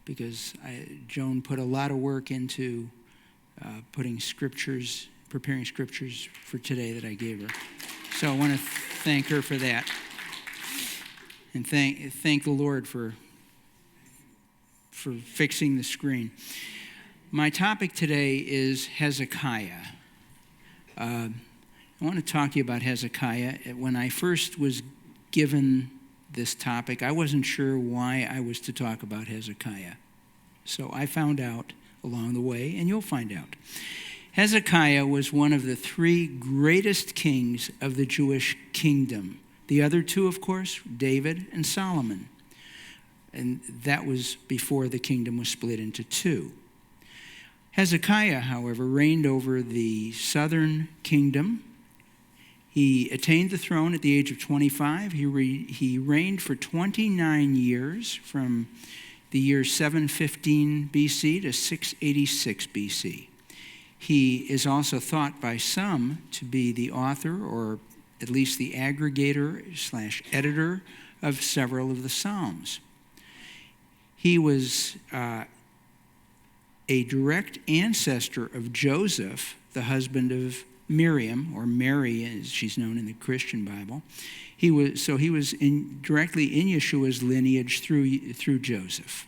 because Joan put a lot of work into preparing scriptures for today that I gave her. So I want to thank her for that. And thank the Lord for fixing the screen. My topic today is Hezekiah. I want to talk to you about Hezekiah. When I first was given this topic, I wasn't sure why I was to talk about Hezekiah. So I found out along the way, and you'll find out. Hezekiah was one of the three greatest kings of the Jewish kingdom. The other two, of course, David and Solomon. And that was before the kingdom was split into two. Hezekiah, however, reigned over the southern kingdom. He attained the throne at the age of 25. He reigned for 29 years, from the year 715 BC to 686 BC. He is also thought by some to be the author, or at least the aggregator/editor, of several of the Psalms. He was a direct ancestor of Joseph, the husband of Miriam, or Mary as she's known in the Christian Bible. He was directly in Yeshua's lineage through Joseph.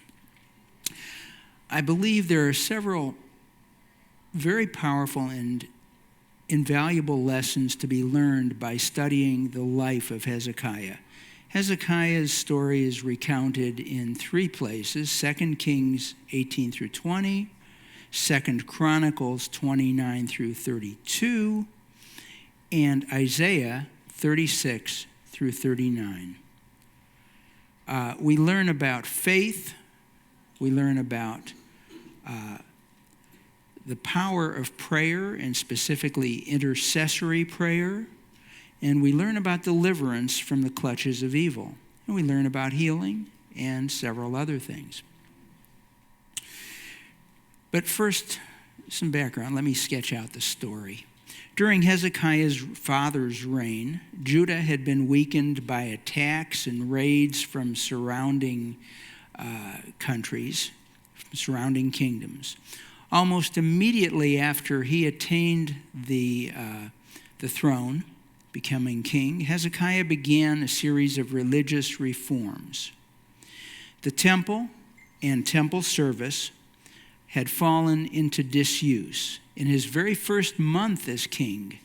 I believe there are several very powerful and invaluable lessons to be learned by studying the life of Hezekiah. Hezekiah's story is recounted in three places: 2 Kings 18 through 20, 2 Chronicles 29 through 32, and Isaiah 36 through 39. We learn about faith. We learn about the power of prayer, and specifically intercessory prayer. And we learn about deliverance from the clutches of evil. And we learn about healing and several other things. But first, some background. Let me sketch out the story. During Hezekiah's father's reign, Judah had been weakened by attacks and raids from surrounding countries, surrounding kingdoms. Almost immediately after he attained the throne, becoming king, Hezekiah began a series of religious reforms. The temple and temple service had fallen into disuse. In his very first month as king,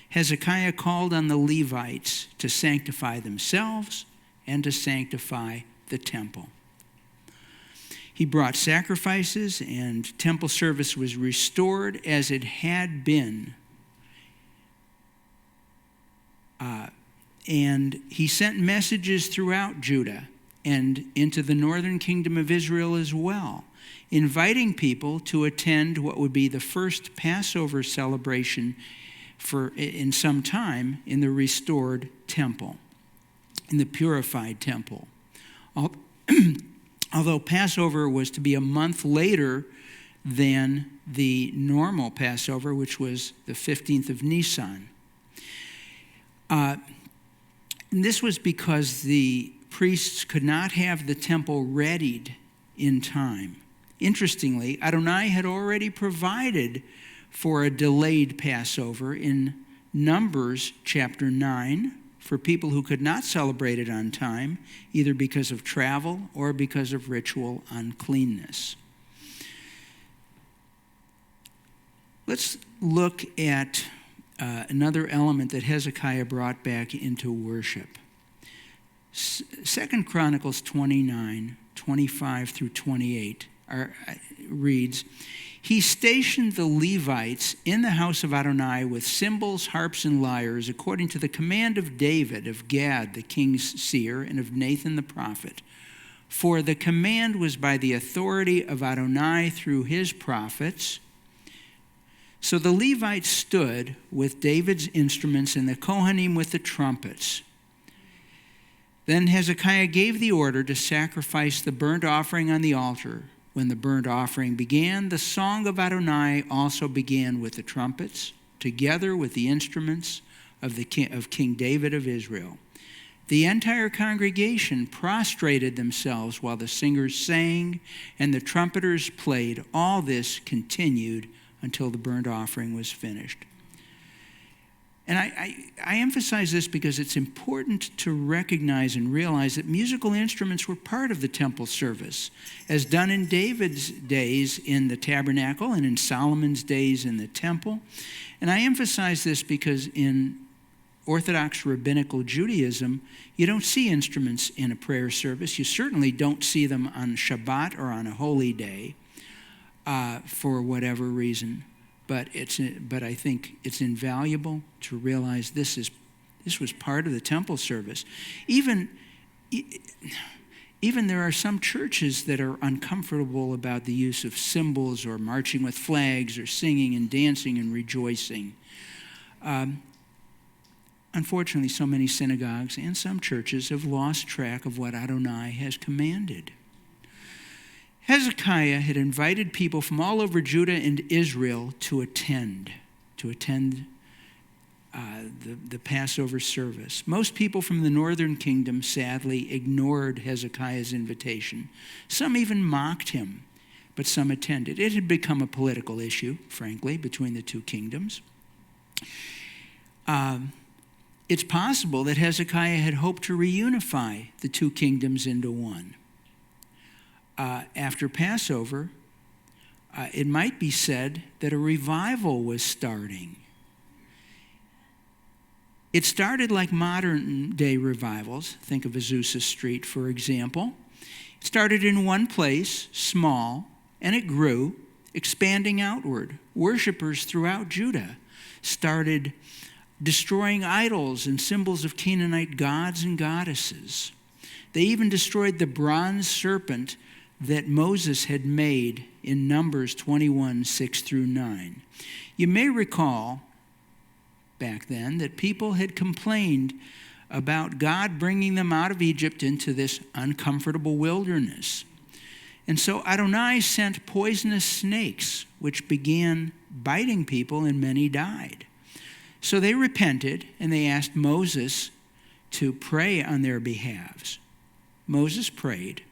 Hezekiah called on the Levites to sanctify themselves and to sanctify the temple. He brought sacrifices, and temple service was restored as it had been. And he sent messages throughout Judah and into the northern kingdom of Israel as well, inviting people to attend what would be the first Passover celebration in some time in the restored temple, in the purified temple. Although Passover was to be a month later than the normal Passover, which was the 15th of Nisan. This was because the priests could not have the temple readied in time. Interestingly, Adonai had already provided for a delayed Passover in Numbers chapter 9 for people who could not celebrate it on time, either because of travel or because of ritual uncleanness. Let's look at another element that Hezekiah brought back into worship. 2 Chronicles 29, 25 through 28 reads, "He stationed the Levites in the house of Adonai with cymbals, harps, and lyres, according to the command of David, of Gad, the king's seer, and of Nathan the prophet. For the command was by the authority of Adonai through his prophets. So the Levites stood with David's instruments, and the Kohanim with the trumpets. Then Hezekiah gave the order to sacrifice the burnt offering on the altar. When the burnt offering began, the song of Adonai also began with the trumpets, together with the instruments of King David of Israel. The entire congregation prostrated themselves while the singers sang and the trumpeters played. All this continued until the burnt offering was finished. And I emphasize this because it's important to recognize and realize that musical instruments were part of the temple service, as done in David's days in the tabernacle and in Solomon's days in the temple. And I emphasize this because in Orthodox rabbinical Judaism, you don't see instruments in a prayer service. You certainly don't see them on Shabbat or on a holy day for whatever reason. But I think it's invaluable to realize this was part of the temple service. Even there are some churches that are uncomfortable about the use of cymbals or marching with flags or singing and dancing and rejoicing. Unfortunately, so many synagogues and some churches have lost track of what Adonai has commanded. Hezekiah had invited people from all over Judah and Israel to attend the Passover service. Most people from the northern kingdom sadly ignored Hezekiah's invitation. Some even mocked him, but some attended. It had become a political issue, frankly, between the two kingdoms. It's possible that Hezekiah had hoped to reunify the two kingdoms into one. After Passover, it might be said that a revival was starting. It started like modern-day revivals. Think of Azusa Street, for example. It started in one place, small, and it grew, expanding outward. Worshippers throughout Judah started destroying idols and symbols of Canaanite gods and goddesses. They even destroyed the bronze serpent that Moses had made in Numbers 21, 6 through 9. You may recall back then that people had complained about God bringing them out of Egypt into this uncomfortable wilderness. And so Adonai sent poisonous snakes, which began biting people, and many died. So they repented, and they asked Moses to pray on their behalves. Moses prayed,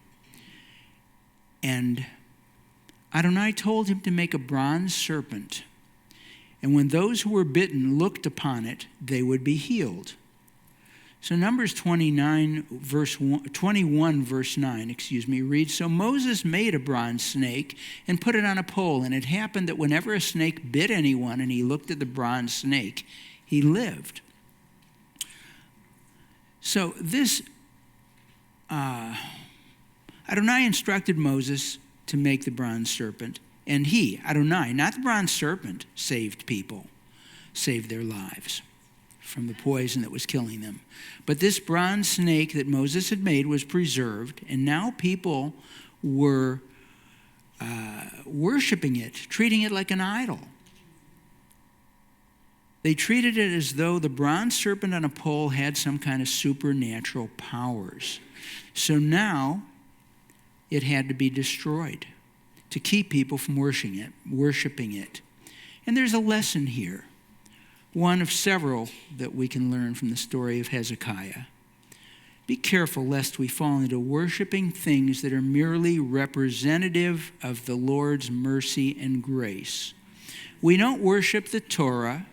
and Adonai told him to make a bronze serpent. And when those who were bitten looked upon it, they would be healed. So Numbers 21, verse 9, reads, So Moses made a bronze snake and put it on a pole, and it happened that whenever a snake bit anyone and he looked at the bronze snake, he lived. So this, Adonai instructed Moses to make the bronze serpent, and he, Adonai, not the bronze serpent, saved people, saved their lives from the poison that was killing them. But this bronze snake that Moses had made was preserved, and now people were worshiping it, treating it like an idol. They treated it as though the bronze serpent on a pole had some kind of supernatural powers. So now it had to be destroyed to keep people from worshiping it. And there's a lesson here, one of several that we can learn from the story of Hezekiah. Be careful lest we fall into worshiping things that are merely representative of the Lord's mercy and grace. We don't worship the Torah,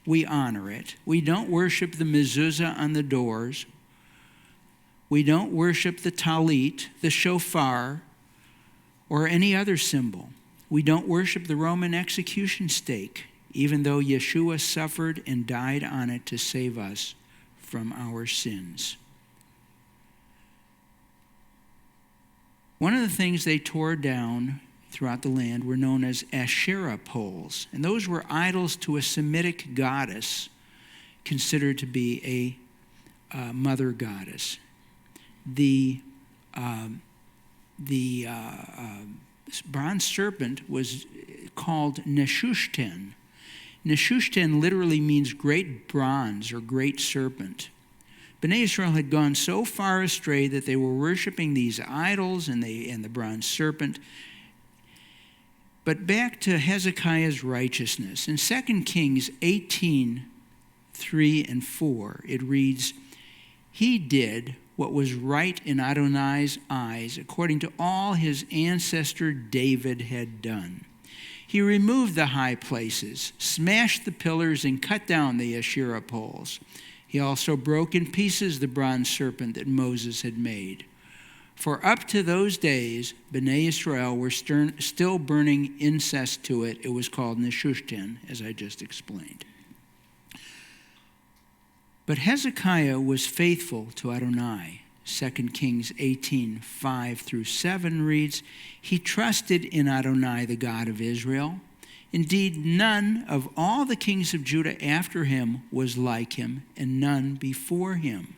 we honor it. We don't worship the mezuzah on the doors. We don't worship the talit, the shofar, or any other symbol. We don't worship the Roman execution stake, even though Yeshua suffered and died on it to save us from our sins. One of the things they tore down throughout the land were known as Asherah poles, and those were idols to a Semitic goddess considered to be a mother goddess. The bronze serpent was called Neshushten. Neshushten literally means great bronze or great serpent. Bnei Israel had gone so far astray that they were worshiping these idols and the bronze serpent. But back to Hezekiah's righteousness. In 2 Kings 18, 3 and 4, it reads, he did what was right in Adonai's eyes, according to all his ancestor David had done. He removed the high places, smashed the pillars, and cut down the Asherah poles. He also broke in pieces the bronze serpent that Moses had made. For up to those days, Bnei Israel were still burning incense to it. It was called Nehushtan, as I just explained. But Hezekiah was faithful to Adonai. 2 Kings 18:5-7 reads, he trusted in Adonai, the God of Israel. Indeed, none of all the kings of Judah after him was like him, and none before him.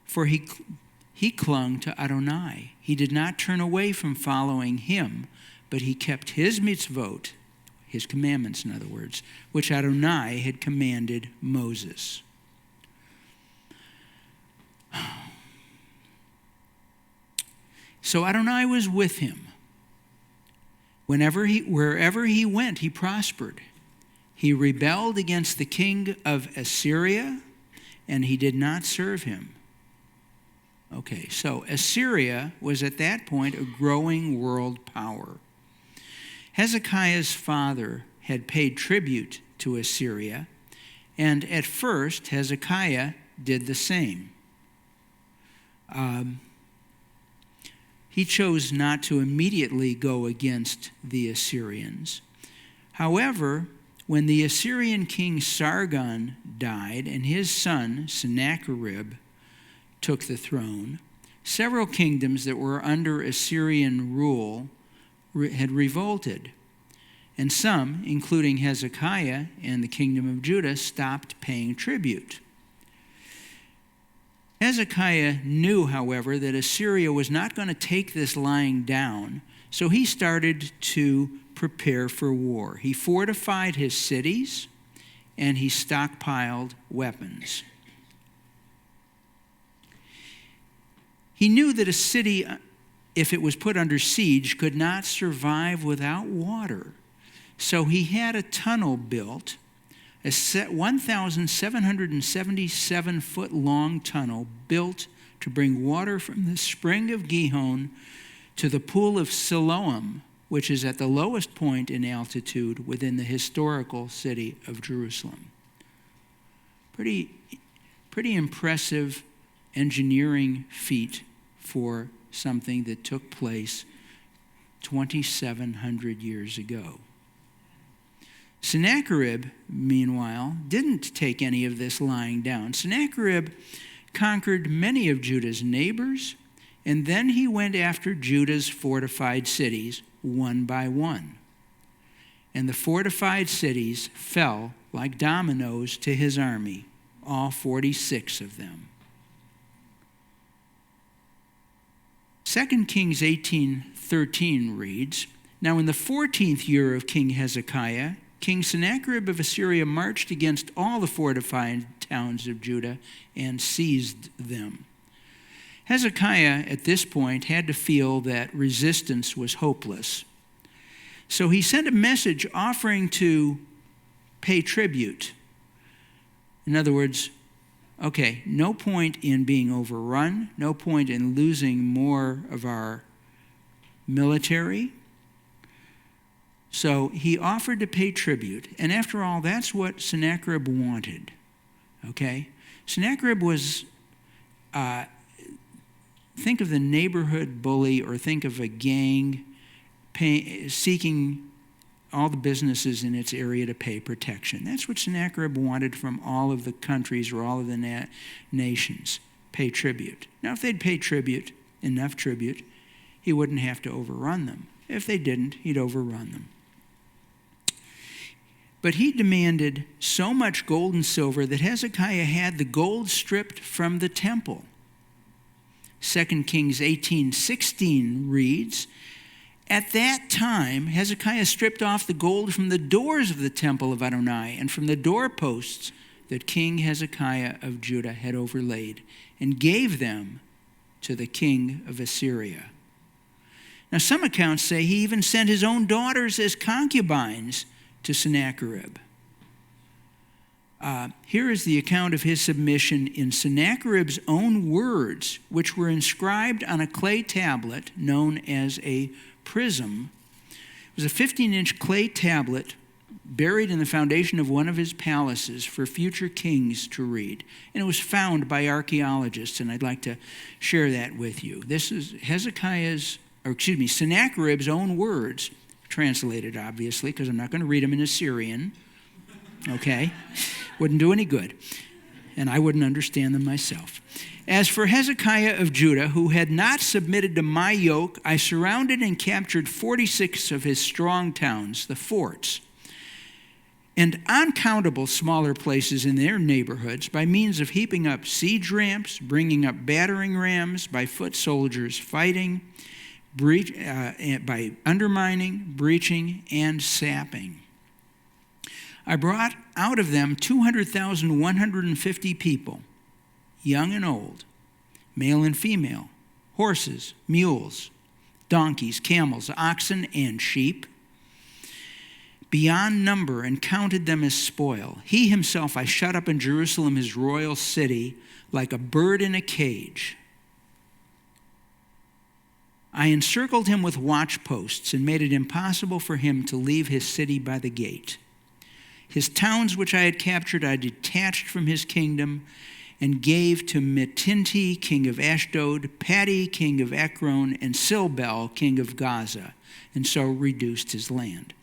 For he clung to Adonai. He did not turn away from following him, but he kept his mitzvot, his commandments, in other words, which Adonai had commanded Moses. So Adonai was with him. Wherever he went, he prospered. He rebelled against the king of Assyria, and he did not serve him. Okay, so Assyria was at that point a growing world power. Hezekiah's father had paid tribute to Assyria, and at first Hezekiah did the same. He chose not to immediately go against the Assyrians. However, when the Assyrian king Sargon died and his son Sennacherib took the throne, several kingdoms that were under Assyrian rule had revolted, and some, including Hezekiah and the kingdom of Judah, stopped paying tribute. Hezekiah knew, however, that Assyria was not going to take this lying down, so he started to prepare for war. He fortified his cities, and he stockpiled weapons. He knew that a city, if it was put under siege, could not survive without water. So he had a tunnel built, a 1,777-foot-long tunnel built to bring water from the spring of Gihon to the pool of Siloam, which is at the lowest point in altitude within the historical city of Jerusalem. Pretty impressive engineering feat for something that took place 2,700 years ago. Sennacherib, meanwhile, didn't take any of this lying down. Sennacherib conquered many of Judah's neighbors, and then he went after Judah's fortified cities one by one. And the fortified cities fell like dominoes to his army, all 46 of them. 2 Kings 18:13 reads, now in the 14th year of King Hezekiah, King Sennacherib of Assyria marched against all the fortified towns of Judah and seized them. Hezekiah, at this point, had to feel that resistance was hopeless. So he sent a message offering to pay tribute. In other words, okay, no point in being overrun, no point in losing more of our military. So he offered to pay tribute. And after all, that's what Sennacherib wanted. Okay? Sennacherib was, think of the neighborhood bully, or think of a gang seeking all the businesses in its area to pay protection. That's what Sennacherib wanted from all of the countries or all of the nations. Pay tribute. Now, if they'd pay tribute, enough tribute, he wouldn't have to overrun them. If they didn't, he'd overrun them. But he demanded so much gold and silver that Hezekiah had the gold stripped from the temple. 2 Kings 18:16 reads, at that time, Hezekiah stripped off the gold from the doors of the temple of Adonai and from the doorposts that King Hezekiah of Judah had overlaid, and gave them to the king of Assyria. Now, some accounts say he even sent his own daughters as concubines to Sennacherib. Here is the account of his submission in Sennacherib's own words, which were inscribed on a clay tablet known as a prism. It was a 15-inch clay tablet buried in the foundation of one of his palaces for future kings to read. And it was found by archaeologists, and I'd like to share that with you. This is Sennacherib's own words, translated, obviously, because I'm not going to read them in Assyrian. Okay? Wouldn't do any good. And I wouldn't understand them myself. As for Hezekiah of Judah, who had not submitted to my yoke, I surrounded and captured 46 of his strong towns, the forts, and uncountable smaller places in their neighborhoods by means of heaping up siege ramps, bringing up battering rams by foot soldiers fighting, by undermining, breaching, and sapping. I brought out of them 200,150 people, young and old, male and female, horses, mules, donkeys, camels, oxen, and sheep, beyond number, and counted them as spoil. He himself I shut up in Jerusalem, his royal city, like a bird in a cage. I encircled him with watchposts and made it impossible for him to leave his city by the gate. His towns which I had captured I detached from his kingdom and gave to Metinti, king of Ashdod, Patti, king of Ekron, and Silbel, king of Gaza, and so reduced his land.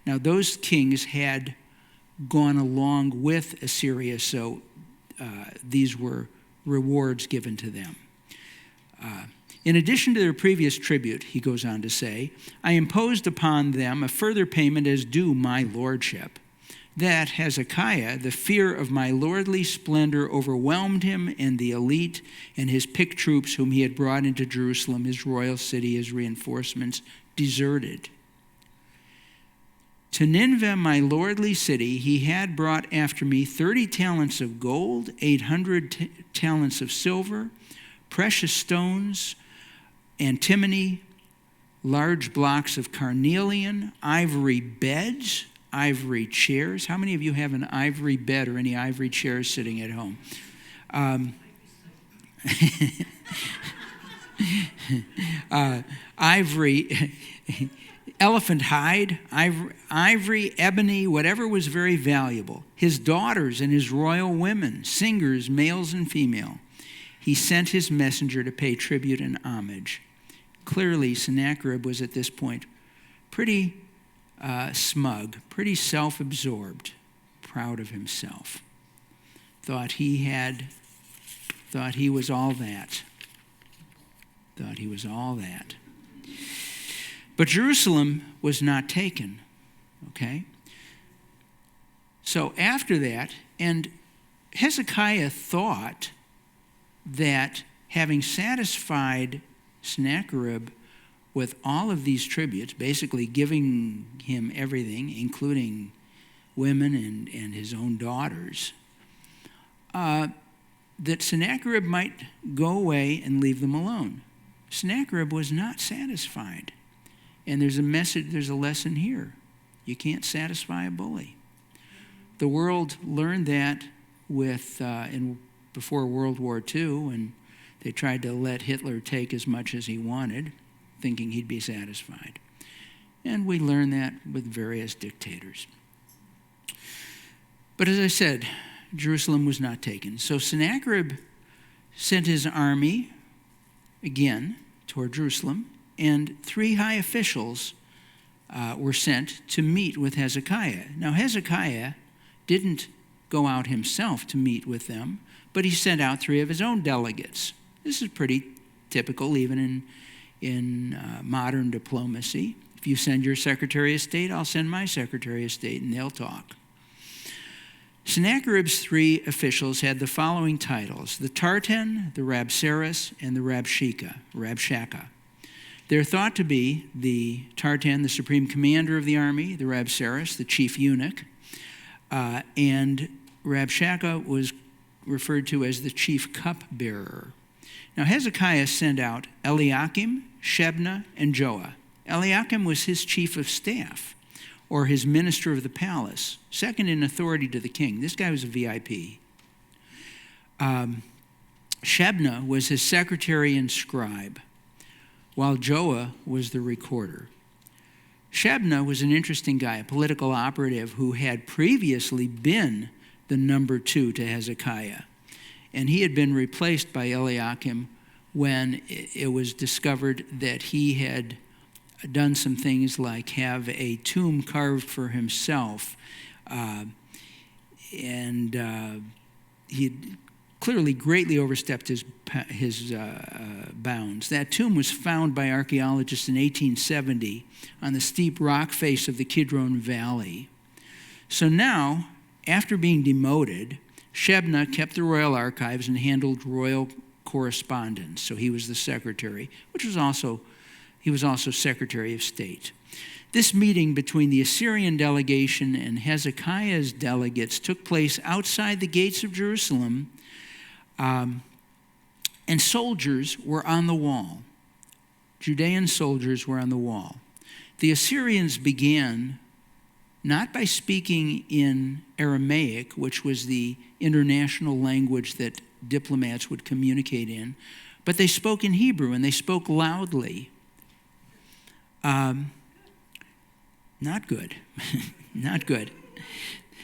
Now, those kings had gone along with Assyria, so these were rewards given to them. In addition to their previous tribute, he goes on to say, I imposed upon them a further payment as due my lordship. That Hezekiah, the fear of my lordly splendor overwhelmed him, and the elite and his picked troops whom he had brought into Jerusalem, his royal city, as reinforcements, deserted. To Nineveh, my lordly city, he had brought after me 30 talents of gold, 800 talents of silver, precious stones, antimony, large blocks of carnelian, ivory beds, ivory chairs. How many of you have an ivory bed or any ivory chairs sitting at home? Ivory, elephant hide, ivory, ebony, whatever was very valuable. His daughters and his royal women, singers, males and female. He sent his messenger to pay tribute and homage. Clearly, Sennacherib was at this point pretty smug, pretty self-absorbed, proud of himself. Thought he was all that. Thought he was all that. But Jerusalem was not taken, okay? So after that, and Hezekiah thought that having satisfied Sennacherib with all of these tributes, basically giving him everything, including women and his own daughters, that Sennacherib might go away and leave them alone. Sennacherib was not satisfied. And there's a lesson here. You can't satisfy a bully. The world learned that before World War II, and they tried to let Hitler take as much as he wanted, thinking he'd be satisfied. And we learn that with various dictators. But as I said, Jerusalem was not taken. So Sennacherib sent his army again toward Jerusalem, and 3 high officials were sent to meet with Hezekiah. Now, Hezekiah didn't go out himself to meet with them, but he sent out 3 of his own delegates. This is pretty typical even in modern diplomacy. If you send your Secretary of State, I'll send my Secretary of State, and they'll talk. Sennacherib's 3 officials had the following titles: the Tartan, the Rabsaris, and the Rabshakeh. They're thought to be the Tartan, the supreme commander of the army, the Rabsaris, the chief eunuch, and Rabshakeh was referred to as the chief cupbearer. Now Hezekiah sent out Eliakim, Shebna, and Joah. Eliakim was his chief of staff, or his minister of the palace, second in authority to the king. This guy was a VIP. Shebna was his secretary and scribe, while Joah was the recorder. Shebna was an interesting guy, a political operative who had previously been the number 2 to Hezekiah. And he had been replaced by Eliakim when it was discovered that he had done some things like have a tomb carved for himself. And he had clearly greatly overstepped his bounds. That tomb was found by archaeologists in 1870 on the steep rock face of the Kidron Valley. So now, after being demoted, Shebna kept the royal archives and handled royal correspondence. So he was the secretary, he was also Secretary of State. This meeting between the Assyrian delegation and Hezekiah's delegates took place outside the gates of Jerusalem, and soldiers were on the wall. Judean soldiers were on the wall. The Assyrians began not by speaking in Aramaic, which was the international language that diplomats would communicate in, but they spoke in Hebrew, and they spoke loudly. Not good. Not good.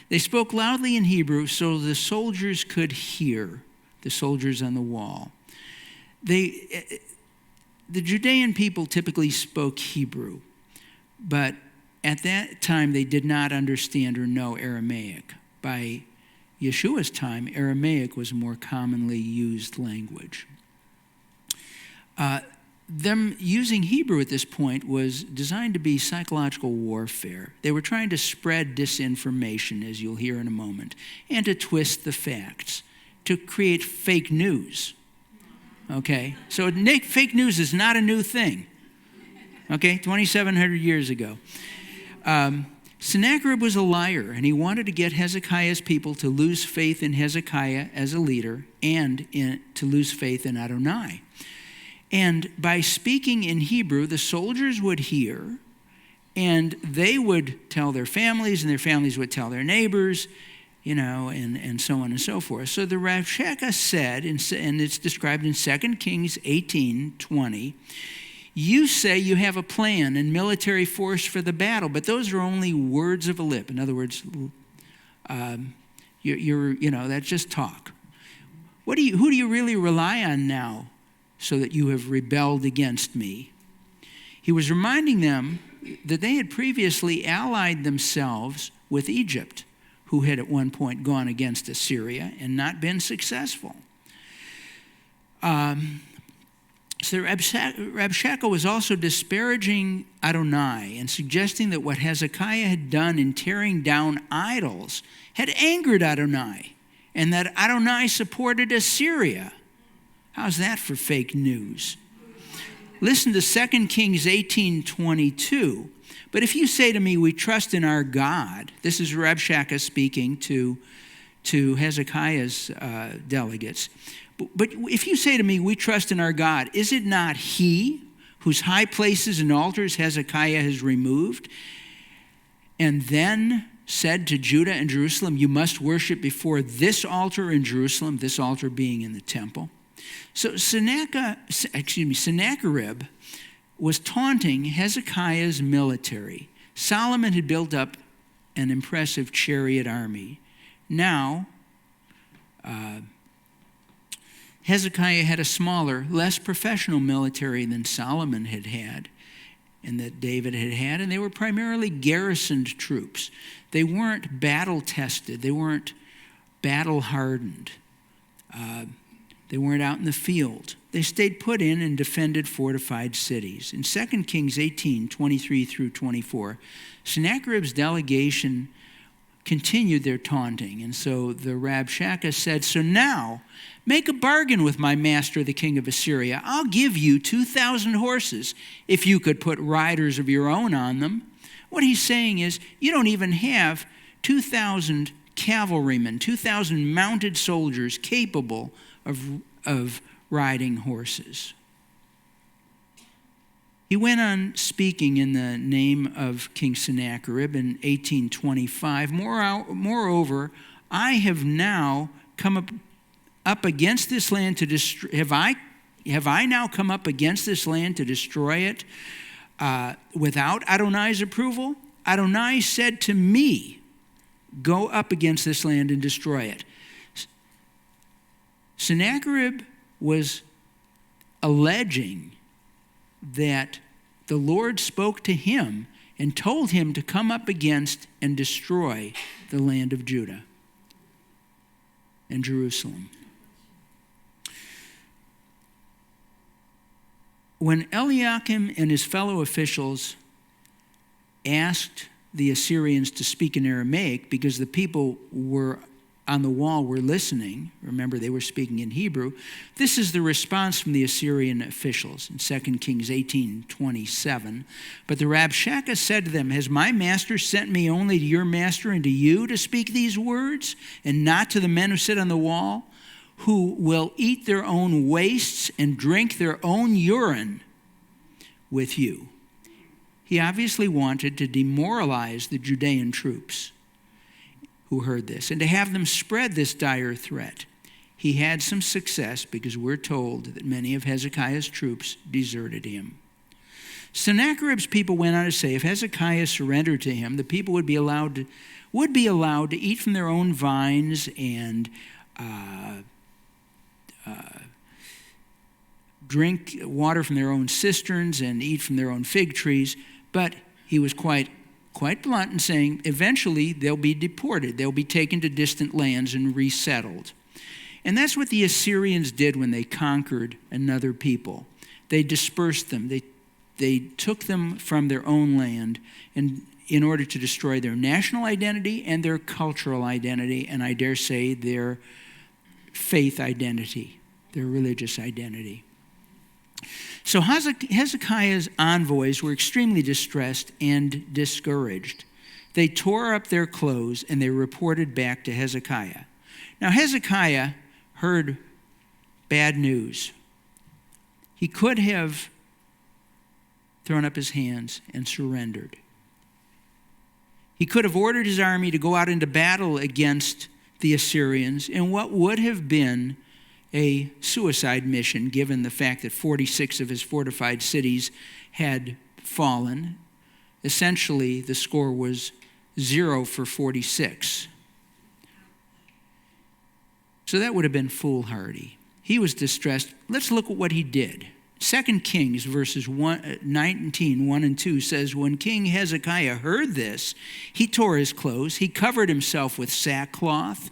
They spoke loudly in Hebrew so the soldiers could hear, the soldiers on the wall. The Judean people typically spoke Hebrew, but at that time they did not understand or know Aramaic. By Yeshua's time, Aramaic was a more commonly used language. Them using Hebrew at this point was designed to be psychological warfare. They were trying to spread disinformation, as you'll hear in a moment, and to twist the facts, to create fake news. Okay? So fake news is not a new thing. Okay? 2,700 years ago. Sennacherib was a liar, and he wanted to get Hezekiah's people to lose faith in Hezekiah as a leader and to lose faith in Adonai. And by speaking in Hebrew, the soldiers would hear, and they would tell their families, and their families would tell their neighbors, and so on and so forth. So the Rabshakeh said, and it's described in 2 Kings 18:20, you say you have a plan and military force for the battle, but those are only words of a lip. In other words, that's just talk. Who do you really rely on now so that you have rebelled against me? He was reminding them that they had previously allied themselves with Egypt, who had at one point gone against Assyria and not been successful. So Rabshakeh was also disparaging Adonai and suggesting that what Hezekiah had done in tearing down idols had angered Adonai, and that Adonai supported Assyria. How's that for fake news? Listen to 2 Kings 18:22. But if you say to me, we trust in our God, this is Rabshakeh speaking to Hezekiah's delegates. But if you say to me, we trust in our God, is it not he whose high places and altars Hezekiah has removed, and then said to Judah and Jerusalem, you must worship before this altar in Jerusalem, this altar being in the temple? So Sennacherib was taunting Hezekiah's military. Solomon had built up an impressive chariot army. Now, Hezekiah had a smaller, less professional military than Solomon had had and that David had had, and they were primarily garrisoned troops. They weren't battle-tested. They weren't battle-hardened. They weren't out in the field. They stayed put in and defended fortified cities. In 2 Kings 18:23 through 24, Sennacherib's delegation continued their taunting. And so the Rabshakeh said, so now make a bargain with my master, the king of Assyria. I'll give you 2,000 horses if you could put riders of your own on them. What he's saying is you don't even have 2,000 cavalrymen, 2,000 mounted soldiers capable of riding horses. He went on speaking in the name of King Sennacherib in 1825. Moreover, I have now come up against this land to destroy. Have I now come up against this land to destroy it without Adonai's approval? Adonai said to me, go up against this land and destroy it. Sennacherib was alleging that the Lord spoke to him and told him to come up against and destroy the land of Judah and Jerusalem. When Eliakim and his fellow officials asked the Assyrians to speak in Aramaic because the people were on the wall were listening, remember they were speaking in Hebrew, this is the response from the Assyrian officials in 2 Kings 18:27. But the Rabshakeh said to them, has my master sent me only to your master and to you to speak these words, and not to the men who sit on the wall, who will eat their own wastes and drink their own urine with you? He obviously wanted to demoralize the Judean troops who heard this and to have them spread this dire threat. He had some success because we're told that many of Hezekiah's troops deserted him. Sennacherib's people went on to say if Hezekiah surrendered to him, the people would be allowed to eat from their own vines and drink water from their own cisterns and eat from their own fig trees. But he was quite blunt in saying eventually they'll be deported. They'll be taken to distant lands and resettled. And that's what the Assyrians did when they conquered another people. They dispersed them. They took them from their own land and in order to destroy their national identity and their cultural identity, and I dare say their faith identity, their religious identity. So Hezekiah's envoys were extremely distressed and discouraged. They tore up their clothes and they reported back to Hezekiah. Now Hezekiah heard bad news. He could have thrown up his hands and surrendered. He could have ordered his army to go out into battle against the Assyrians in what would have been a suicide mission, given the fact that 46 of his fortified cities had fallen. Essentially, the score was 0 for 46. So that would have been foolhardy. He was distressed. Let's look at what he did. 2 Kings verses 19, 1 and 2 says, when King Hezekiah heard this, he tore his clothes, he covered himself with sackcloth,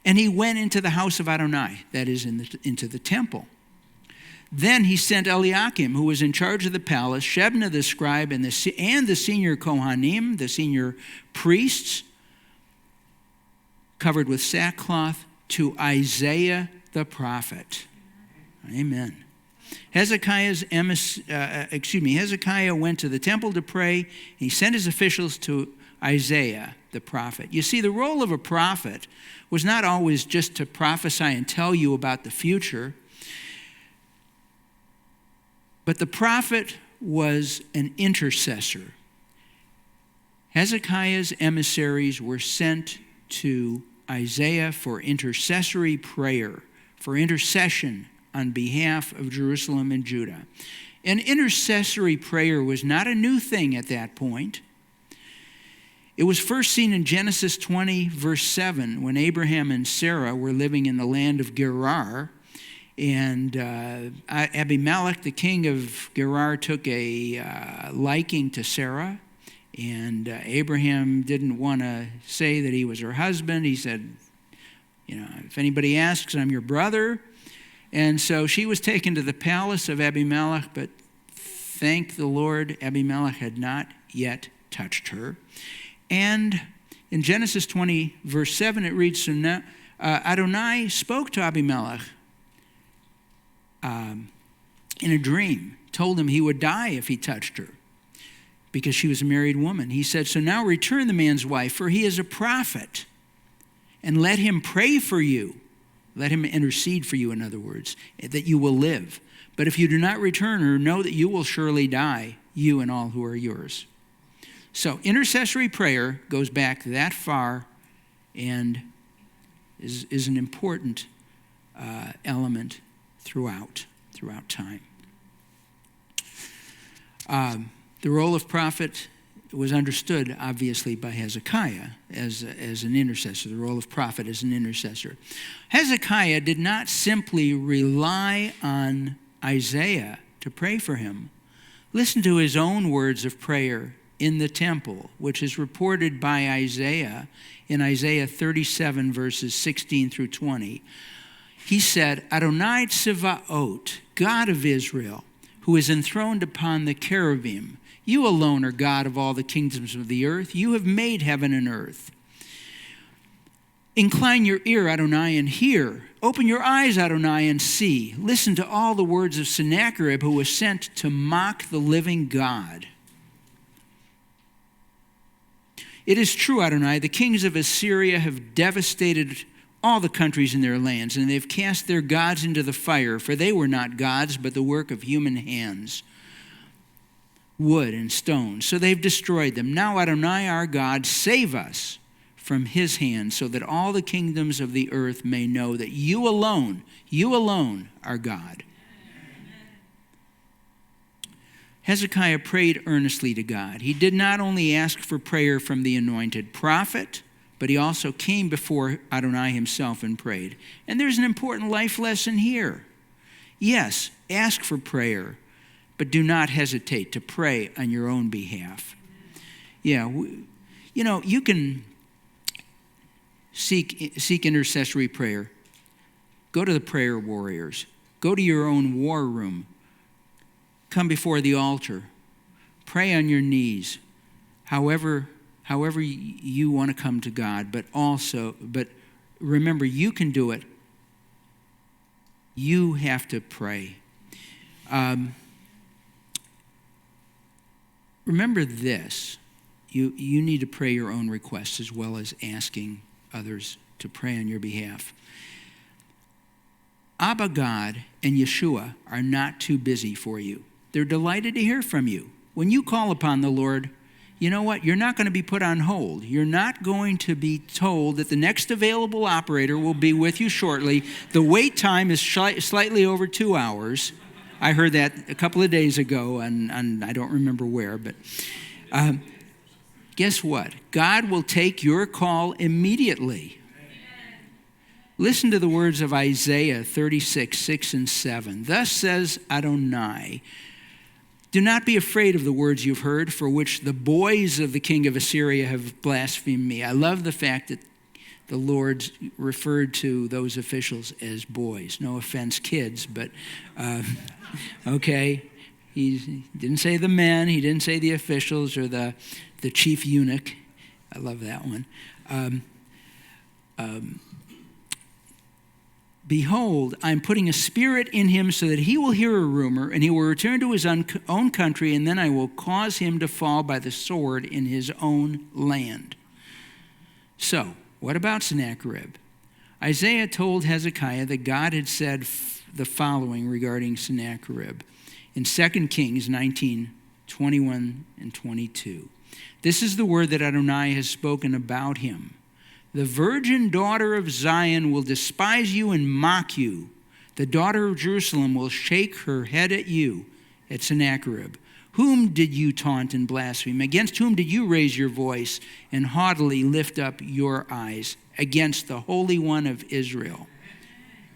and he went into the house of Adonai, that is, into the temple. Then he sent Eliakim, who was in charge of the palace, Shebna the scribe, and the senior Kohanim, the senior priests, covered with sackcloth, to Isaiah the prophet. Amen. Hezekiah went to the temple to pray. He sent his officials to Isaiah the prophet. You see, the role of a prophet was not always just to prophesy and tell you about the future, but the prophet was an intercessor. Hezekiah's emissaries were sent to Isaiah for intercessory prayer, for intercession on behalf of Jerusalem and Judah. And intercessory prayer was not a new thing at that point. It was first seen in Genesis 20, verse 7, when Abraham and Sarah were living in the land of Gerar. And Abimelech, the king of Gerar, took a liking to Sarah. And Abraham didn't want to say that he was her husband. He said, if anybody asks, I'm your brother. And so she was taken to the palace of Abimelech, but thank the Lord, Abimelech had not yet touched her. And in Genesis 20, verse 7, it reads, so now, Adonai spoke to Abimelech in a dream, told him he would die if he touched her, because she was a married woman. He said, so now return the man's wife, for he is a prophet, and let him pray for you. Let him intercede for you, in other words, that you will live. But if you do not return her, know that you will surely die, you and all who are yours. So intercessory prayer goes back that far and is an important element throughout time. The role of prophet was understood, obviously, by Hezekiah as an intercessor, the role of prophet as an intercessor. Hezekiah did not simply rely on Isaiah to pray for him. Listen to his own words of prayer in the temple, which is reported by Isaiah in Isaiah 37, verses 16 through 20. He said, Adonai Tsevaot, God of Israel, who is enthroned upon the cherubim, you alone are God of all the kingdoms of the earth. You have made heaven and earth. Incline your ear, Adonai, and hear. Open your eyes, Adonai, and see. Listen to all the words of Sennacherib, who was sent to mock the living God. It is true, Adonai, the kings of Assyria have devastated all the countries in their lands, and they've cast their gods into the fire, for they were not gods, but the work of human hands, wood and stone. So they've destroyed them. Now, Adonai, our God, save us from his hand, so that all the kingdoms of the earth may know that you alone are God. Hezekiah prayed earnestly to God. He did not only ask for prayer from the anointed prophet, but he also came before Adonai himself and prayed. And there's an important life lesson here. Yes, ask for prayer, but do not hesitate to pray on your own behalf. Yeah, you can seek intercessory prayer. Go to the prayer warriors. Go to your own war room. Come before the altar. Pray on your knees. However you want to come to God, but remember, you can do it. You have to pray. Remember this. You need to pray your own requests as well as asking others to pray on your behalf. Abba God and Yeshua are not too busy for you. They're delighted to hear from you. When you call upon the Lord, you know what? You're not going to be put on hold. You're not going to be told that the next available operator will be with you shortly. The wait time is slightly over 2 hours. I heard that a couple of days ago, and I don't remember where, but guess what? God will take your call immediately. Listen to the words of Isaiah 36, 6 and 7. Thus says Adonai, do not be afraid of the words you've heard, for which the boys of the king of Assyria have blasphemed me. I love the fact that the Lord referred to those officials as boys. No offense, kids, but okay. He didn't say the men. He didn't say the officials or the chief eunuch. I love that one. Behold, I'm putting a spirit in him so that he will hear a rumor, and he will return to his own country, and then I will cause him to fall by the sword in his own land. So, what about Sennacherib? Isaiah told Hezekiah that God had said the following regarding Sennacherib in 2 Kings 19, 21 and 22. This is the word that Adonai has spoken about him. The virgin daughter of Zion will despise you and mock you. The daughter of Jerusalem will shake her head at you, at Sennacherib. Whom did you taunt and blaspheme? Against whom did you raise your voice and haughtily lift up your eyes? Against the Holy One of Israel.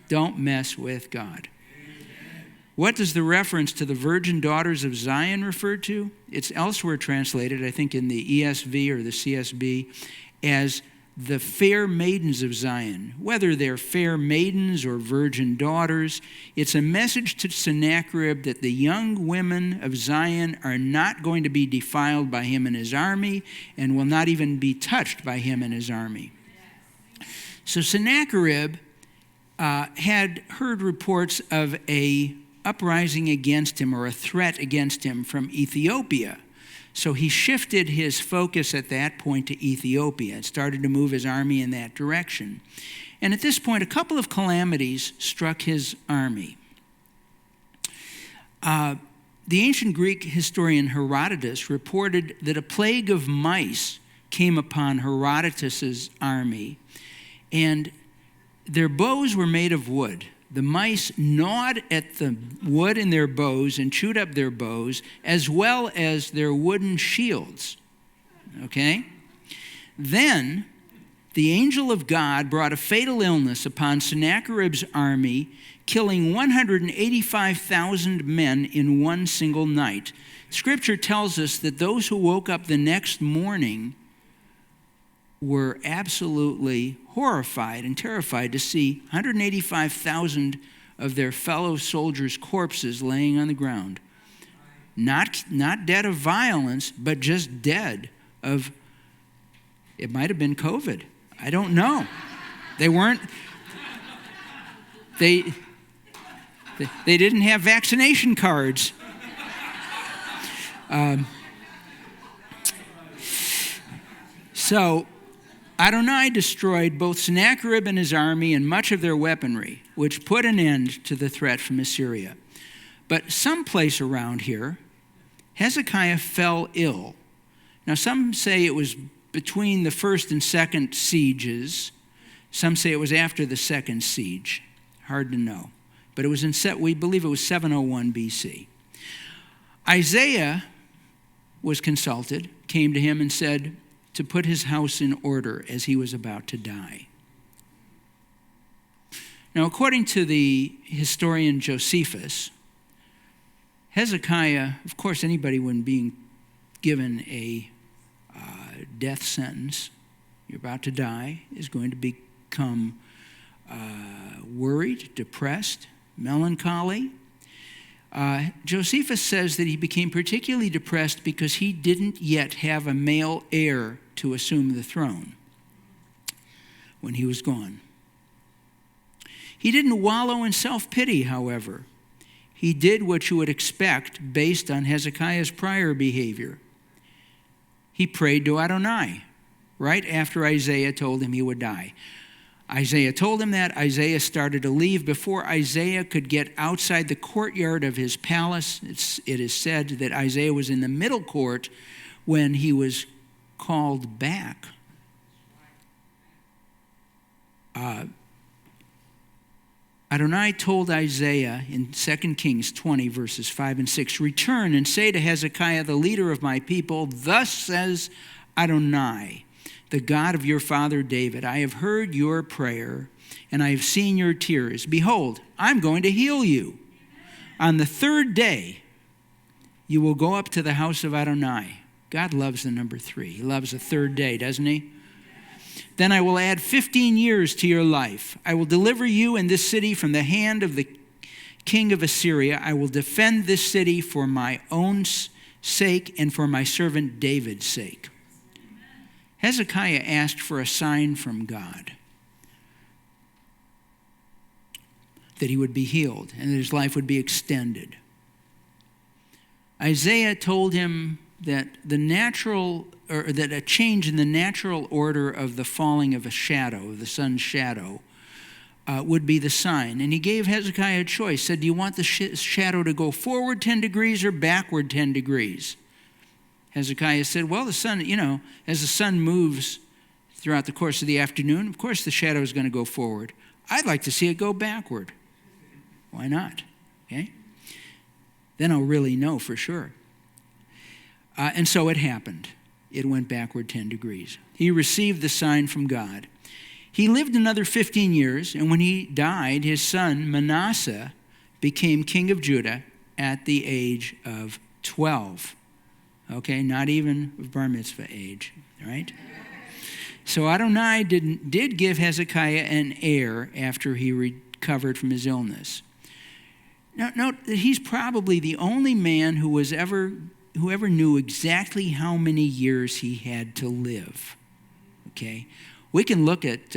Don't mess with God. What does the reference to the virgin daughters of Zion refer to? It's elsewhere translated, I think in the ESV or the CSB, as the fair maidens of Zion. Whether they're fair maidens or virgin daughters, it's a message to Sennacherib that the young women of Zion are not going to be defiled by him and his army and will not even be touched by him and his army. So Sennacherib had heard reports of a uprising against him or a threat against him from Ethiopia. So he shifted his focus at that point to Ethiopia and started to move his army in that direction. And at this point, a couple of calamities struck his army. The ancient Greek historian Herodotus reported that a plague of mice came upon Herodotus's army, and their bows were made of wood. The mice gnawed at the wood in their bows and chewed up their bows, as well as their wooden shields. Okay? Then the angel of God brought a fatal illness upon Sennacherib's army, killing 185,000 men in one single night. Scripture tells us that those who woke up the next morning were absolutely horrified and terrified to see 185,000 of their fellow soldiers' corpses laying on the ground. Not dead of violence, but just dead of, it might have been COVID. I don't know. They weren't, they didn't have vaccination cards. So Adonai destroyed both Sennacherib and his army and much of their weaponry, which put an end to the threat from Assyria. But someplace around here, Hezekiah fell ill. Now, some say it was between the first and second sieges. Some say it was after the second siege. Hard to know. But it was we believe it was 701 BC. Isaiah was consulted, came to him and said to put his house in order as he was about to die. Now, according to the historian Josephus, Hezekiah, of course, anybody when being given a death sentence, you're about to die, is going to become worried, depressed, melancholy. Josephus says that he became particularly depressed because he didn't yet have a male heir to assume the throne when he was gone. He didn't wallow in self-pity, however. He did what you would expect based on Hezekiah's prior behavior. He prayed to Adonai right after Isaiah told him he would die. Isaiah told him that. Isaiah started to leave. Before Isaiah could get outside the courtyard of his palace, it is said that Isaiah was in the middle court when he was called back. Adonai told Isaiah in 2 Kings 20, verses 5 and 6, "Return and say to Hezekiah, the leader of my people, thus says Adonai, the God of your father David, I have heard your prayer, and I have seen your tears. Behold, I'm going to heal you. On the third day, you will go up to the house of Adonai." God loves the number 3. He loves the third day, doesn't he? "Then I will add 15 years to your life. I will deliver you and this city from the hand of the king of Assyria. I will defend this city for my own sake and for my servant David's sake." Hezekiah asked for a sign from God that he would be healed and that his life would be extended. Isaiah told him that that a change in the natural order of the falling of a shadow, of the sun's shadow, would be the sign. And he gave Hezekiah a choice. Said, "Do you want the shadow to go forward 10 degrees or backward 10 degrees?" Hezekiah said, "Well, the sun, as the sun moves throughout the course of the afternoon, of course the shadow is going to go forward. I'd like to see it go backward." Why not? Okay? Then I'll really know for sure. And so it happened. It went backward 10 degrees. He received the sign from God. He lived another 15 years, and when he died, his son Manasseh became king of Judah at the age of 12. Okay, not even bar mitzvah age, right? So Adonai did give Hezekiah an heir after he recovered from his illness. Now, note that he's probably the only man who ever knew exactly how many years he had to live. Okay, we can look at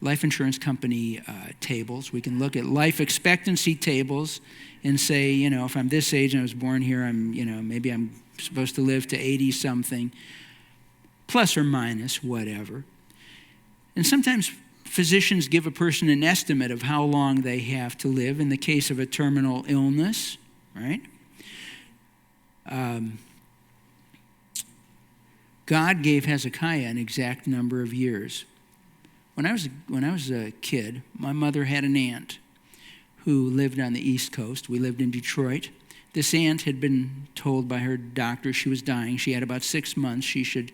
life insurance company tables. We can look at life expectancy tables and say, if I'm this age and I was born here, maybe I'm supposed to live to 80 something, plus or minus, whatever. And sometimes physicians give a person an estimate of how long they have to live in the case of a terminal illness, right? God gave Hezekiah an exact number of years. When I was a kid, my mother had an aunt who lived on the East Coast. We lived in Detroit. This aunt had been told by her doctor she was dying. She had about 6 months. She should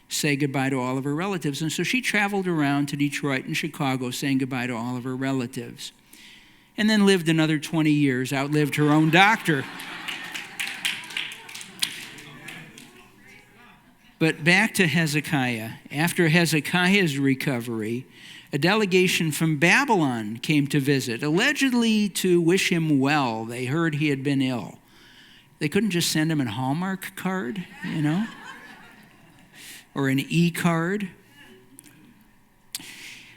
say goodbye to all of her relatives. And so she traveled around to Detroit and Chicago saying goodbye to all of her relatives. And then lived another 20 years, outlived her own doctor. But back to Hezekiah. After Hezekiah's recovery, a delegation from Babylon came to visit, allegedly to wish him well. They heard he had been ill. They couldn't just send him a Hallmark card, or an e-card.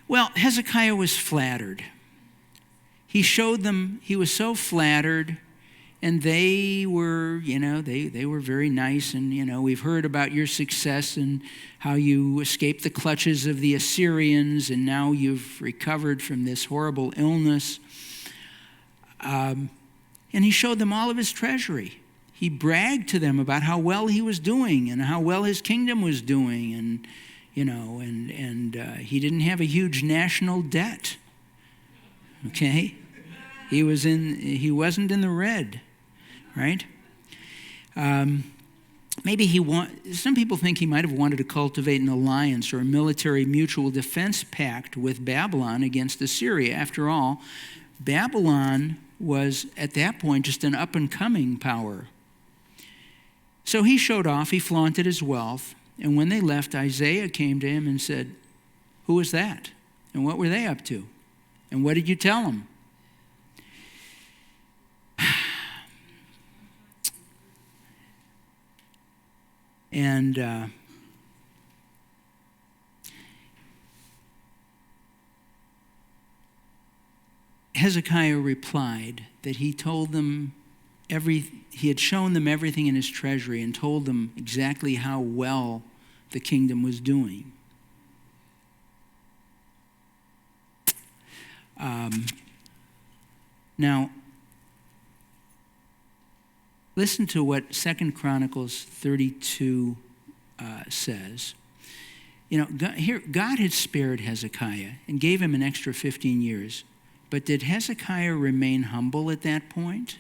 Well, Hezekiah was flattered. He showed them he was so flattered, and they were, they were very nice. And, we've heard about your success and how you escaped the clutches of the Assyrians, and now you've recovered from this horrible illness. And he showed them all of his treasury. He bragged to them about how well he was doing and how well his kingdom was doing. And, he didn't have a huge national debt. Okay? He wasn't in the red. Right? Some people think he might have wanted to cultivate an alliance or a military mutual defense pact with Babylon against Assyria. After all, Babylon was at that point just an up-and-coming power. So he showed off, he flaunted his wealth, and when they left, Isaiah came to him and said, "Who was that? And what were they up to? And what did you tell them?" And Hezekiah replied that he told them he had shown them everything in his treasury and told them exactly how well the kingdom was doing. Now, listen to what 2 Chronicles 32 says. God had spared Hezekiah and gave him an extra 15 years. But did Hezekiah remain humble at that point?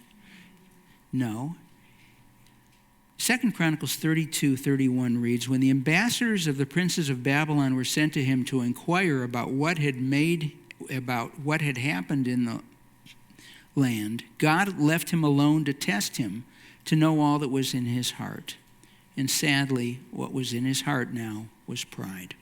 No. 2 Chronicles 32:31 reads, "When the ambassadors of the princes of Babylon were sent to him to inquire about what had happened in the land, God left him alone to test him, to know all that was in his heart. And sadly, what was in his heart now was pride."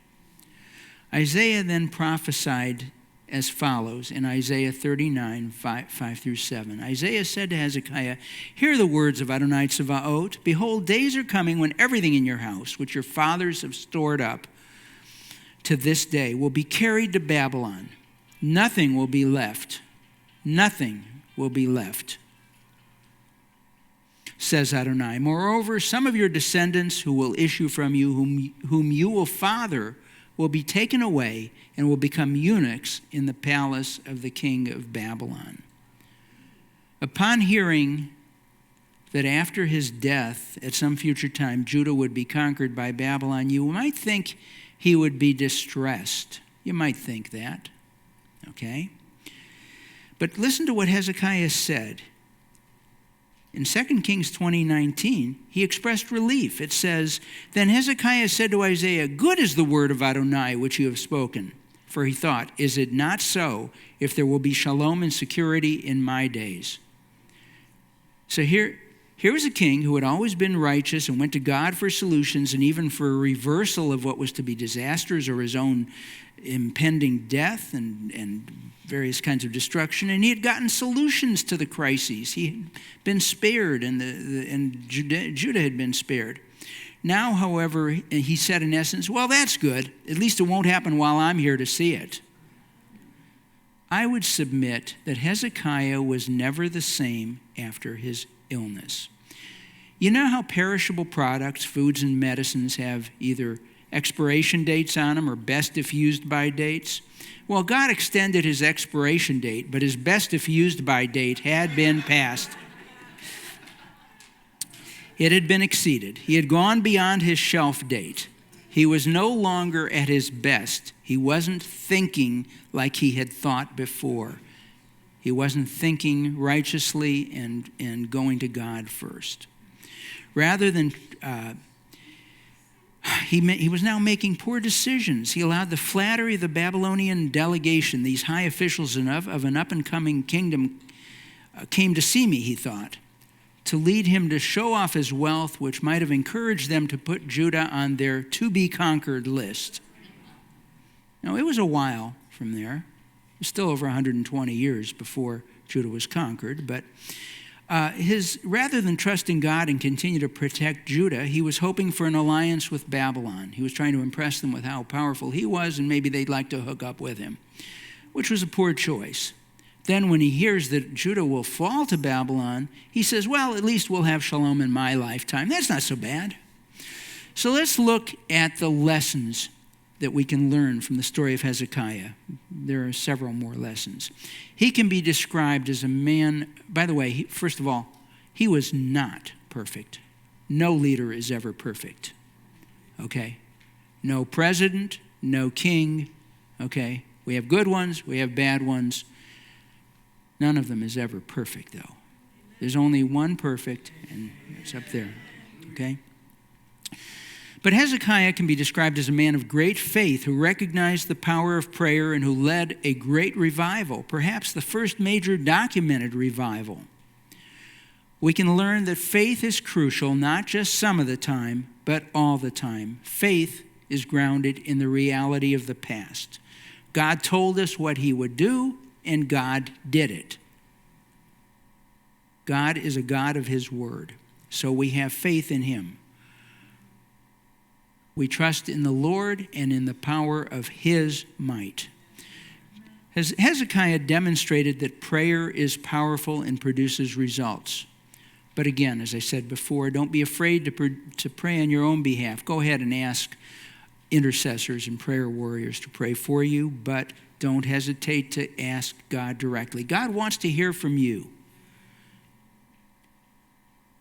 Isaiah then prophesied as follows in Isaiah 39, 5 through 7. Isaiah said to Hezekiah, "Hear the words of Adonai Tsevaot. Behold, days are coming when everything in your house, which your fathers have stored up to this day, will be carried to Babylon. Nothing will be left. Nothing will be left, says Adonai. Moreover, some of your descendants who will issue from you, whom you will father, will be taken away and will become eunuchs in the palace of the king of Babylon." Upon hearing that after his death, at some future time, Judah would be conquered by Babylon, you might think he would be distressed. You might think that, okay? But listen to what Hezekiah said. In 2 Kings 20:19, he expressed relief. It says, "Then Hezekiah said to Isaiah, 'Good is the word of Adonai which you have spoken.' For he thought, 'Is it not so if there will be shalom and security in my days?'" So here was a king who had always been righteous and went to God for solutions and even for a reversal of what was to be disasters or his own impending death and various kinds of destruction, and he had gotten solutions to the crises. He had been spared, and Judah had been spared. Now, however, he said in essence, "Well, that's good. At least it won't happen while I'm here to see it." I would submit that Hezekiah was never the same after his illness. You know how perishable products, foods, and medicines have either expiration dates on them, or best if used by dates. Well, God extended his expiration date, but his best if used by date had been passed. It had been exceeded. He had gone beyond his shelf date. He was no longer at his best. He wasn't thinking like he had thought before. He wasn't thinking righteously and going to God first. Rather than, he was now making poor decisions. He allowed the flattery of the Babylonian delegation, these high officials of an up-and-coming kingdom, came to see me, he thought, to lead him to show off his wealth, which might have encouraged them to put Judah on their to-be-conquered list. Now, it was a while from there. It was still over 120 years before Judah was conquered, but rather than trusting God and continue to protect Judah, he was hoping for an alliance with Babylon. He was trying to impress them with how powerful he was, and maybe they'd like to hook up with him, which was a poor choice. Then when he hears that Judah will fall to Babylon, he says, well, at least we'll have shalom in my lifetime. That's not so bad. So let's look at the lessons that we can learn from the story of Hezekiah. There are several more lessons. He can be described as a man, by the way, first of all, he was not perfect. No leader is ever perfect, okay? No president, no king, okay? We have good ones, we have bad ones. None of them is ever perfect, though. There's only one perfect, and it's up there, okay? But Hezekiah can be described as a man of great faith who recognized the power of prayer and who led a great revival, perhaps the first major documented revival. We can learn that faith is crucial, not just some of the time, but all the time. Faith is grounded in the reality of the past. God told us what he would do, and God did it. God is a God of his word, so we have faith in him. We trust in the Lord and in the power of his might. Hezekiah demonstrated that prayer is powerful and produces results. But again, as I said before, don't be afraid to pray on your own behalf. Go ahead and ask intercessors and prayer warriors to pray for you, but don't hesitate to ask God directly. God wants to hear from you.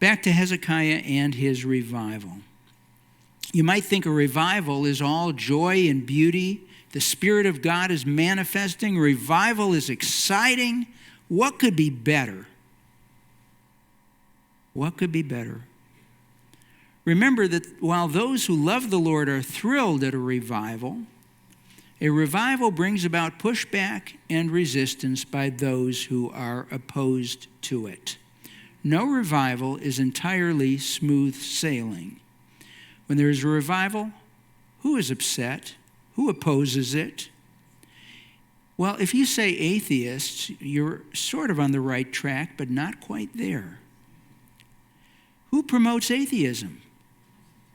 Back to Hezekiah and his revival. You might think a revival is all joy and beauty. The Spirit of God is manifesting. Revival is exciting. What could be better? What could be better? Remember that while those who love the Lord are thrilled at a revival brings about pushback and resistance by those who are opposed to it. No revival is entirely smooth sailing. When there is a revival, who is upset? Who opposes it? Well, if you say atheists, you're sort of on the right track, but not quite there. Who promotes atheism?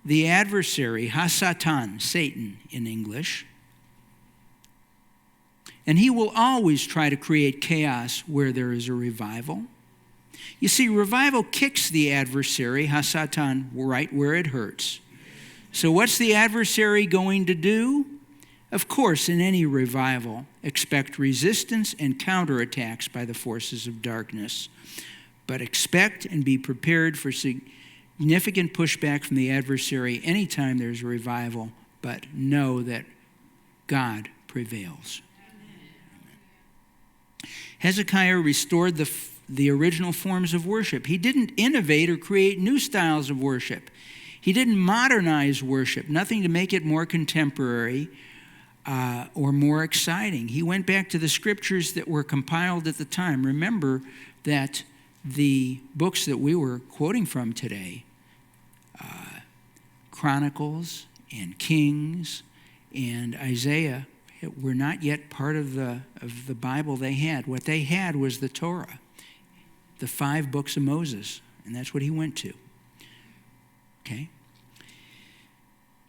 The adversary, Hasatan, Satan in English. And he will always try to create chaos where there is a revival. You see, revival kicks the adversary, Hasatan, right where it hurts. So what's the adversary going to do? Of course, in any revival, expect resistance and counterattacks by the forces of darkness. But expect and be prepared for significant pushback from the adversary anytime there's a revival, but know that God prevails. Hezekiah restored the original forms of worship. He didn't innovate or create new styles of worship. He didn't modernize worship, nothing to make it more contemporary or more exciting. He went back to the scriptures that were compiled at the time. Remember that the books that we were quoting from today, Chronicles and Kings and Isaiah, were not yet part of the Bible they had. What they had was the Torah, the 5 books of Moses, and that's what he went to. Okay?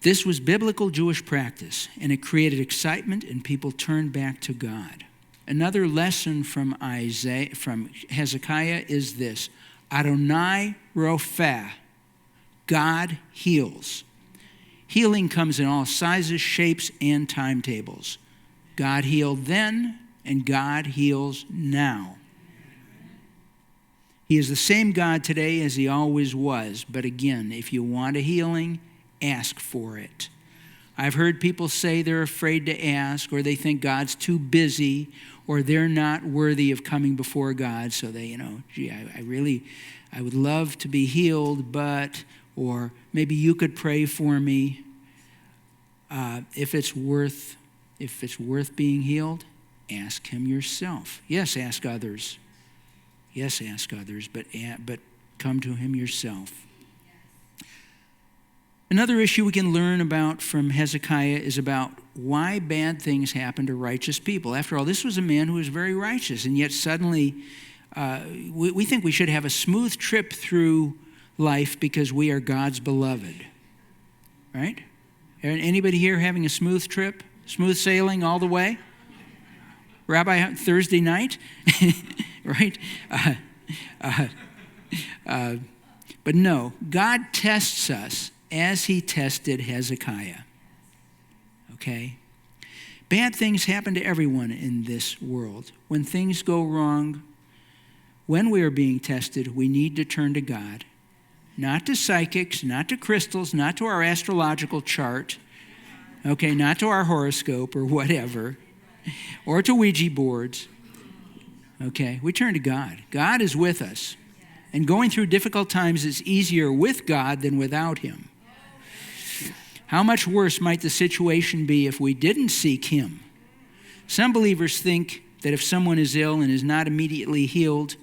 This was biblical Jewish practice, and it created excitement, and people turned back to God. Another lesson from Hezekiah is this: Adonai Ropheh, God heals. Healing comes in all sizes, shapes, and timetables. God healed then, and God heals now. He is the same God today as he always was. But again, if you want a healing, ask for it. I've heard people say they're afraid to ask, or they think God's too busy, or they're not worthy of coming before God. So they, I would love to be healed, but, or maybe you could pray for me. If it's worth being healed, ask him yourself. Yes, ask others. Yes, ask others, but come to him yourself. Another issue we can learn about from Hezekiah is about why bad things happen to righteous people. After all, this was a man who was very righteous, and yet suddenly we think we should have a smooth trip through life because we are God's beloved. Right? Anybody here having a smooth trip? Smooth sailing all the way? Rabbi, Thursday night? Right? But no, God tests us as he tested Hezekiah. Okay? Bad things happen to everyone in this world. When things go wrong, when we are being tested, we need to turn to God. Not to psychics, not to crystals, not to our astrological chart, okay, not to our horoscope or whatever, or to Ouija boards. Okay, we turn to God. God is with us. And going through difficult times is easier with God than without him. How much worse might the situation be if we didn't seek him? Some believers think that if someone is ill and is not immediately healed,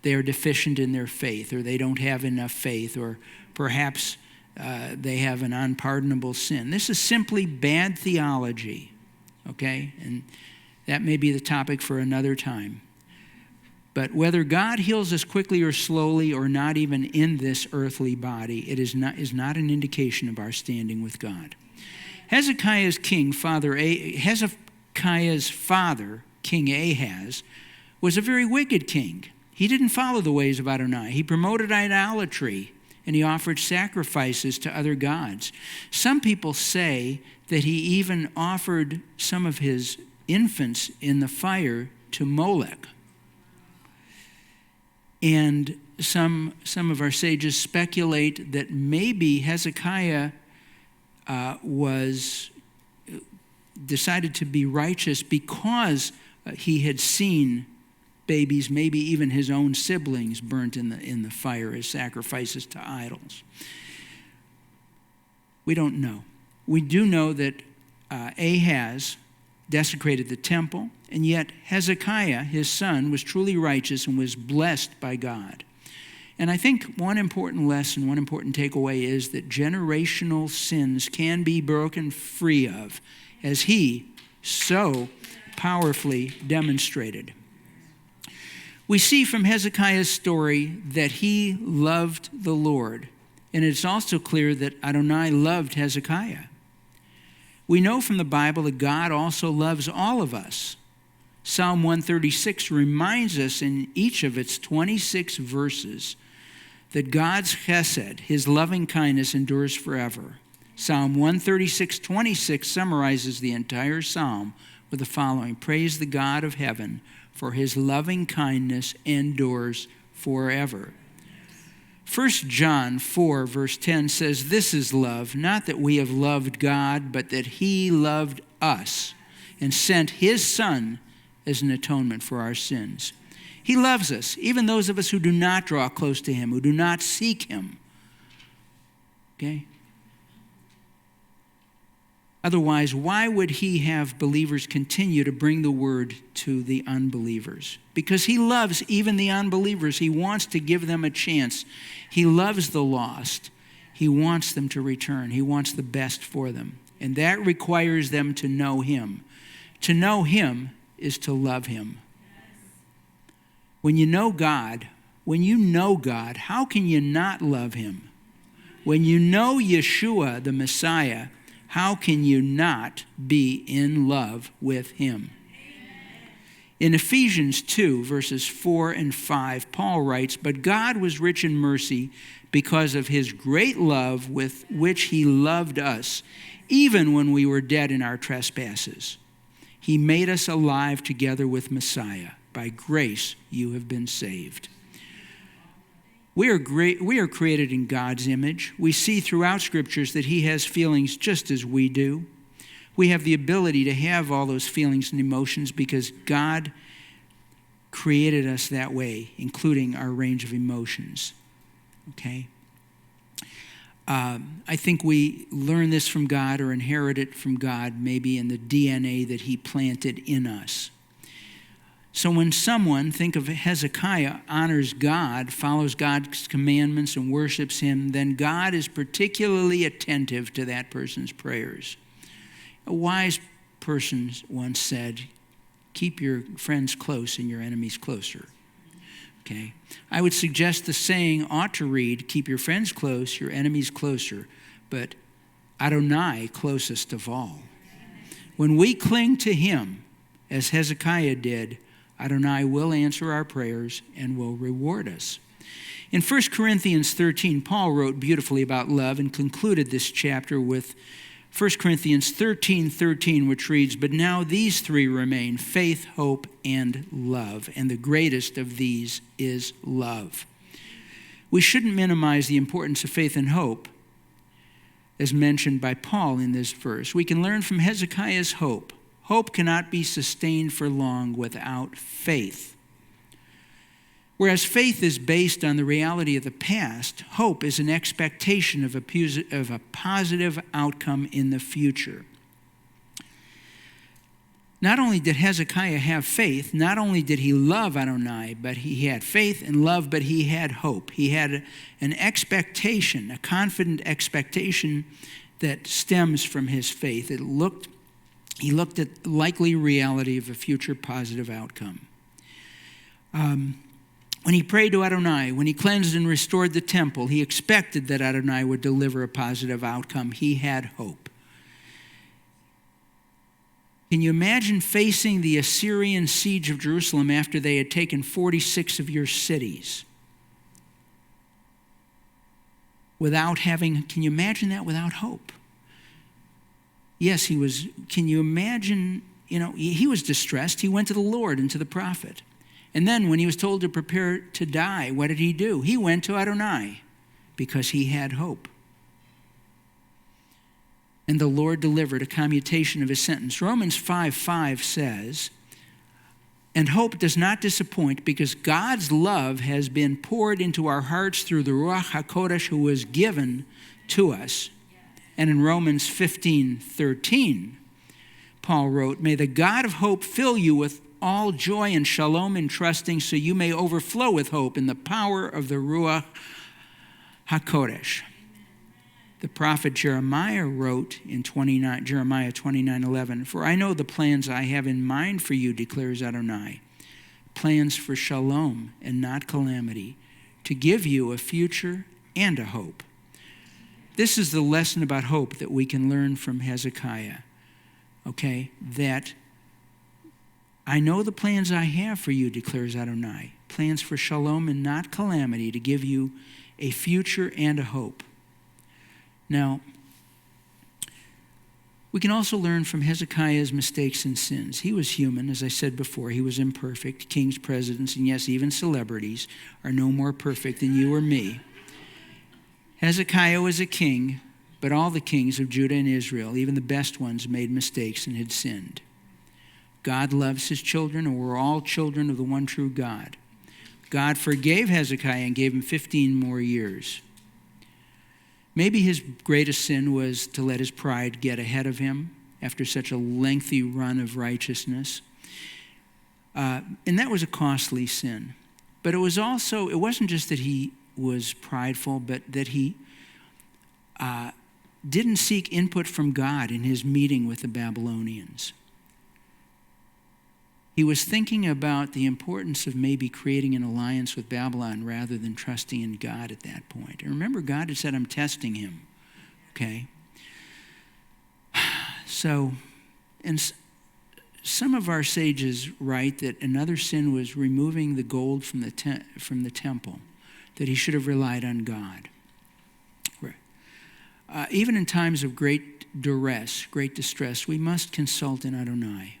they are deficient in their faith, or they don't have enough faith, or perhaps they have an unpardonable sin. This is simply bad theology, okay? And that may be the topic for another time. But whether God heals us quickly or slowly, or not even in this earthly body, it is not an indication of our standing with God. Hezekiah's father, King Ahaz, was a very wicked king. He didn't follow the ways of Adonai. He promoted idolatry, and he offered sacrifices to other gods. Some people say that he even offered some of his infants in the fire to Molech. And some of our sages speculate that maybe Hezekiah decided to be righteous because he had seen babies, maybe even his own siblings, burnt in the fire as sacrifices to idols. We don't know. We do know that Ahaz desecrated the temple, and yet Hezekiah, his son, was truly righteous and was blessed by God. And I think one important lesson, one important takeaway is that generational sins can be broken free of, as he so powerfully demonstrated. We see from Hezekiah's story that he loved the Lord, and it's also clear that Adonai loved Hezekiah. We know from the Bible that God also loves all of us. Psalm 136 reminds us in each of its 26 verses that God's chesed, his loving kindness, endures forever. Psalm 136:26 summarizes the entire psalm with the following: Praise the God of heaven, for his loving kindness endures forever. 1 John 4, verse 10 says, This is love, not that we have loved God, but that he loved us and sent his Son as an atonement for our sins. He loves us, even those of us who do not draw close to him, who do not seek him. Okay? Otherwise, why would he have believers continue to bring the word to the unbelievers? Because he loves even the unbelievers. He wants to give them a chance. He loves the lost. He wants them to return. He wants the best for them. And that requires them to know him. To know him is to love him. When you know God, how can you not love him? When you know Yeshua, the Messiah, how can you not be in love with him? In Ephesians 2, verses 4 and 5, Paul writes, But God was rich in mercy because of his great love with which he loved us, even when we were dead in our trespasses. He made us alive together with Messiah. By grace you have been saved. We are created in God's image. We see throughout scriptures that he has feelings just as we do. We have the ability to have all those feelings and emotions because God created us that way, including our range of emotions. Okay? I think we learn this from God or inherit it from God, maybe in the DNA that he planted in us. So when someone, think of Hezekiah, honors God, follows God's commandments and worships him, then God is particularly attentive to that person's prayers. A wise person once said, keep your friends close and your enemies closer. Okay? I would suggest the saying ought to read, keep your friends close, your enemies closer, but Adonai closest of all. When we cling to him, as Hezekiah did, Adonai will answer our prayers and will reward us. In 1 Corinthians 13, Paul wrote beautifully about love and concluded this chapter with 1 Corinthians 13:13, which reads, "But now these three remain, faith, hope, and love, and the greatest of these is love." We shouldn't minimize the importance of faith and hope, as mentioned by Paul in this verse. We can learn from Hezekiah's hope. Hope cannot be sustained for long without faith. Whereas faith is based on the reality of the past, hope is an expectation of a positive outcome in the future. Not only did Hezekiah have faith, not only did he love Adonai, but he had faith and love, but he had hope. He had an expectation, a confident expectation that stems from his faith. He looked at the likely reality of a future positive outcome. When he prayed to Adonai, when he cleansed and restored the temple, he expected that Adonai would deliver a positive outcome. He had hope. Can you imagine facing the Assyrian siege of Jerusalem after they had taken 46 of your cities? Can you imagine that without hope? Yes, can you imagine, he was distressed. He went to the Lord and to the prophet. And then when he was told to prepare to die, what did he do? He went to Adonai because he had hope. And the Lord delivered a commutation of his sentence. Romans 5:5 says, "And hope does not disappoint because God's love has been poured into our hearts through the Ruach HaKodesh who was given to us." And in Romans 15:13, Paul wrote, "May the God of hope fill you with all joy and shalom in trusting, so you may overflow with hope in the power of the Ruach HaKodesh." The prophet Jeremiah wrote in Jeremiah 29:11, "For I know the plans I have in mind for you, declares Adonai, plans for shalom and not calamity, to give you a future and a hope." This is the lesson about hope that we can learn from Hezekiah, okay? That I know the plans I have for you, declares Adonai, plans for shalom and not calamity, to give you a future and a hope. Now, we can also learn from Hezekiah's mistakes and sins. He was human, as I said before. He was imperfect. Kings, presidents, and yes, even celebrities are no more perfect than you or me. Hezekiah was a king, but all the kings of Judah and Israel, even the best ones, made mistakes and had sinned. God loves his children, and we're all children of the one true God. God forgave Hezekiah and gave him 15 more years. Maybe his greatest sin was to let his pride get ahead of him after such a lengthy run of righteousness. And that was a costly sin. But it wasn't just that he was prideful, but that he didn't seek input from God in his meeting with the Babylonians. He was thinking about the importance of maybe creating an alliance with Babylon rather than trusting in God at that point. And remember, God had said, "I'm testing him." Okay? So, and some of our sages write that another sin was removing the gold from the temple, that he should have relied on God. Even in times of great duress, great distress, we must consult in Adonai.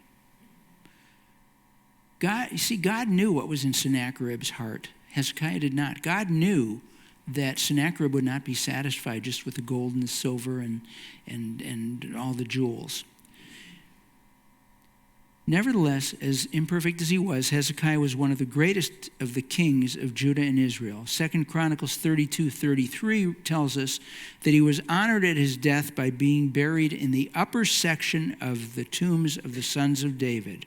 God knew what was in Sennacherib's heart. Hezekiah did not. God knew that Sennacherib would not be satisfied just with the gold and the silver and all the jewels. Nevertheless, as imperfect as he was, Hezekiah was one of the greatest of the kings of Judah and Israel. 2 Chronicles 32:33 tells us that he was honored at his death by being buried in the upper section of the tombs of the sons of David.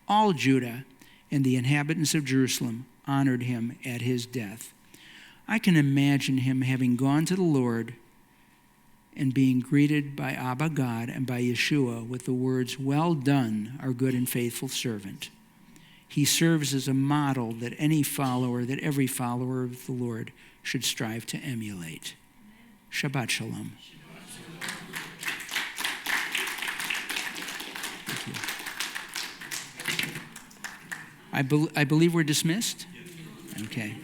All Judah and the inhabitants of Jerusalem honored him at his death. I can imagine him having gone to the Lord and being greeted by Abba God and by Yeshua with the words, "Well done, our good and faithful servant." He serves as a model that every follower of the Lord should strive to emulate. Shabbat Shalom. Thank you. I believe we're dismissed? Okay.